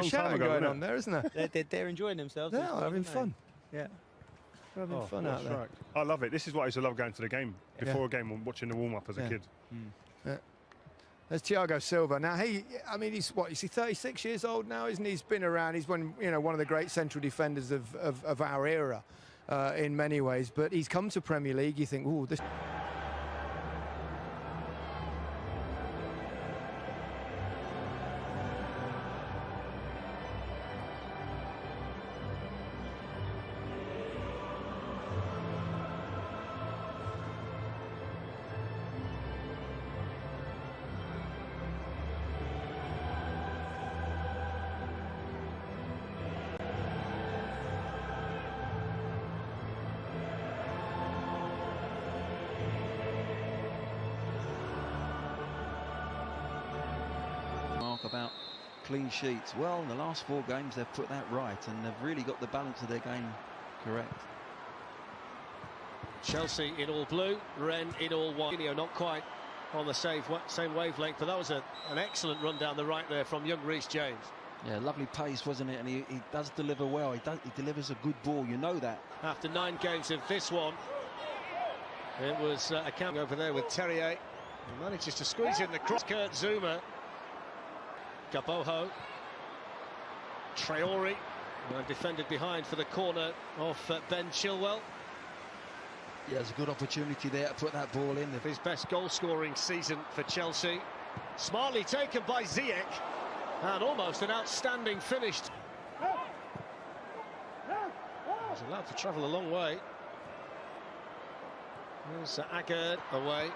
Shouting going on there, isn't there? They're enjoying themselves. Yeah, having fun. Yeah. They're having fun out there. Right. I love it. This is what I used to love going to the game. Before a game, watching the warm-up as a kid. Yeah. There's Thiago Silva. Now, I mean, he's 36 years old now, isn't he? He's been around. He's one of the great central defenders of our era in many ways. But he's come to Premier League. You think, ooh, this... About clean sheets. Well, in the last 4 games they've put that right, and they've really got the balance of their game correct. Chelsea in all blue, Rennes in all white. Not quite on the same wavelength, but that was an excellent run down the right there from young Rhys James. Yeah, lovely pace, wasn't it? And he does deliver well. He delivers a good ball, you know that. After 9 games of this one, it was a count over there with Terrier. He manages to squeeze in the cross. Kurt Zouma. Gaboho, Traore, defended behind for the corner of Ben Chilwell. Yeah, there's a good opportunity there to put that ball in. His best goal-scoring season for Chelsea. Smartly taken by Ziyech, and almost an outstanding finish. He's allowed to travel a long way. There's Agard away.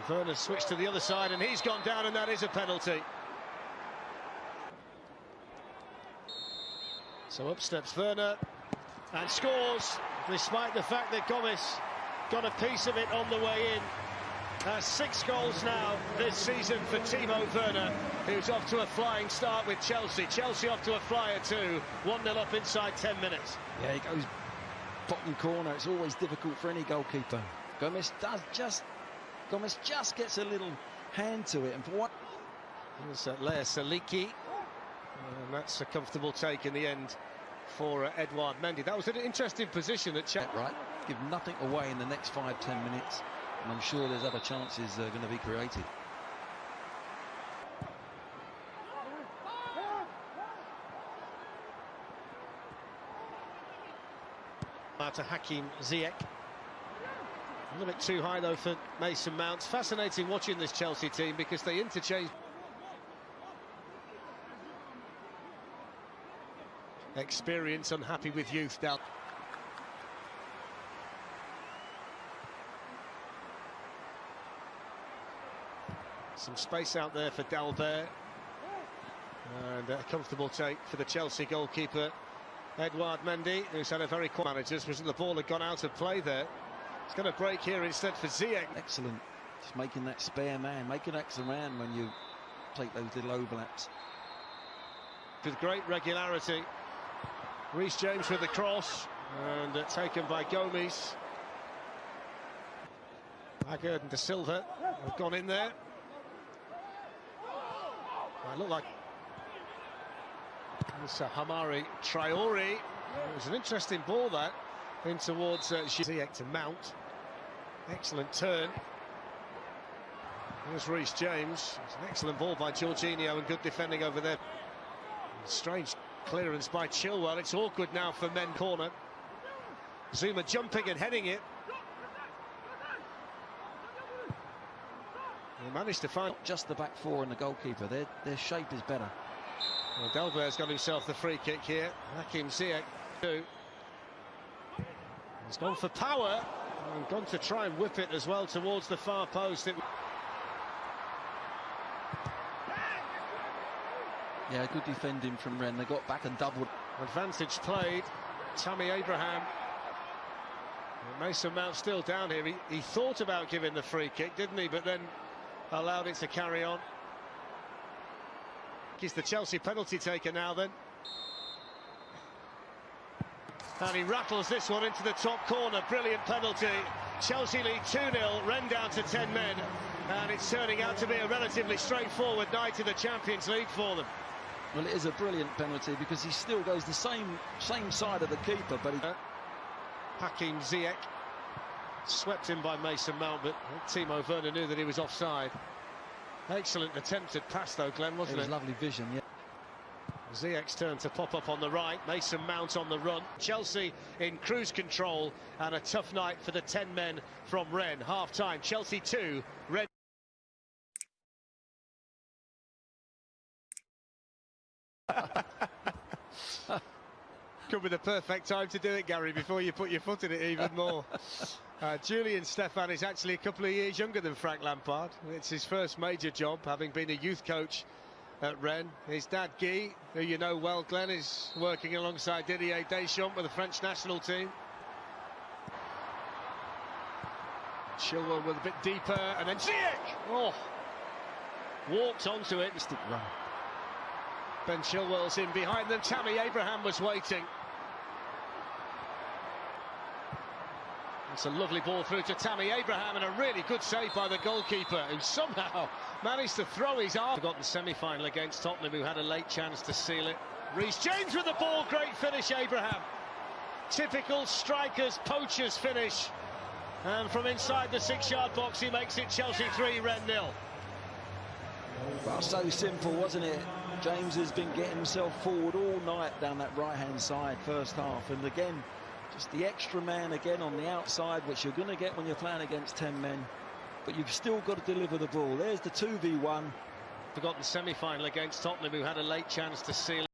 Werner switched to the other side, and he's gone down, and that is a penalty. So up steps Werner and scores, despite the fact that Gomez got a piece of it on the way in. 6 goals now this season for Timo Werner, who's off to a flying start with Chelsea. Chelsea off to a flyer too, 1-0 up inside 10 minutes. Yeah, he goes bottom corner. It's always difficult for any goalkeeper. Gomez just gets a little hand to it, and for what? There's Lea Saliki, and that's a comfortable take in the end for Edouard Mendy. That was an interesting position at Chelsea. Right, give nothing away in the next 5-10 minutes, and I'm sure there's other chances going to be created. Out to Hakim Ziyech. A little bit too high though for Mason Mount. Fascinating watching this Chelsea team because they interchange. Experience, unhappy with youth down. Some space out there for Dalbert. And a comfortable take for the Chelsea goalkeeper, Edouard Mendy, who's had a very quiet managers. Was the ball had gone out of play there. It's going to break here instead for Ziyech. Excellent. Just making that spare man, make an extra man when you take those little overlaps. With great regularity. Rhys James with the cross, and taken by Gomes. Agard and De Silva have gone in there. It looked like it's Hamari Traore. It was an interesting ball that in towards Ziyech to Mount. Excellent turn. There's Rhys James. It's an excellent ball by Jorginho and good defending over there. Strange clearance by Chilwell. It's awkward now for men corner. Zouma jumping and heading it. He managed to find just the back 4 and the goalkeeper. Their shape is better. Well, Delbert's got himself the free kick here. Hakim Ziyech too. He's gone for power and gone to try and whip it as well towards the far post. Yeah, good defending from Rennes. They got back and doubled. Advantage played. Tammy Abraham. Mason Mount still down here. He thought about giving the free kick, didn't he? But then allowed it to carry on. He's the Chelsea penalty taker now then. And he rattles this one into the top corner. Brilliant penalty. Chelsea lead 2-0, Rennes down to 10 men. And it's turning out to be a relatively straightforward night in the Champions League for them. Well, it is a brilliant penalty because he still goes the same side of the keeper, but he... Hakim Ziyech swept in by Mason Mount, but Timo Werner knew that he was offside. Excellent attempted pass though, Glenn, wasn't it? It was lovely vision, yeah. Ziyech's turn to pop up on the right, Mason Mount on the run. Chelsea in cruise control, and a tough night for the 10 men from Rennes. Half-time, Chelsea 2, Rennes. Could be the perfect time to do it, Gary, before you put your foot in it even more. Julian Stefan is actually a couple of years younger than Frank Lampard. It's his first major job, having been a youth coach at Rennes. His dad, Guy, who you know well, Glenn, is working alongside Didier Deschamps with the French national team. Chilwell with a bit deeper, and then Ziyech! Oh! Walked onto it. Run. Ben Chilwell's in behind them. Tammy Abraham was waiting. It's a lovely ball through to Tammy Abraham, and a really good save by the goalkeeper, who somehow managed to throw his arm. Forgotten semi-final against Tottenham, who had a late chance to seal it. Reece James with the ball, great finish, Abraham. Typical strikers, poachers finish. And from inside the 6-yard box, he makes it Chelsea 3, Rennes 0. Well, so simple, wasn't it? James has been getting himself forward all night down that right-hand side first half, and again, just the extra man again on the outside, which you're going to get when you're playing against 10 men, but you've still got to deliver the ball. There's the 2v1. Forgotten semi-final against Tottenham, who had a late chance to seal it.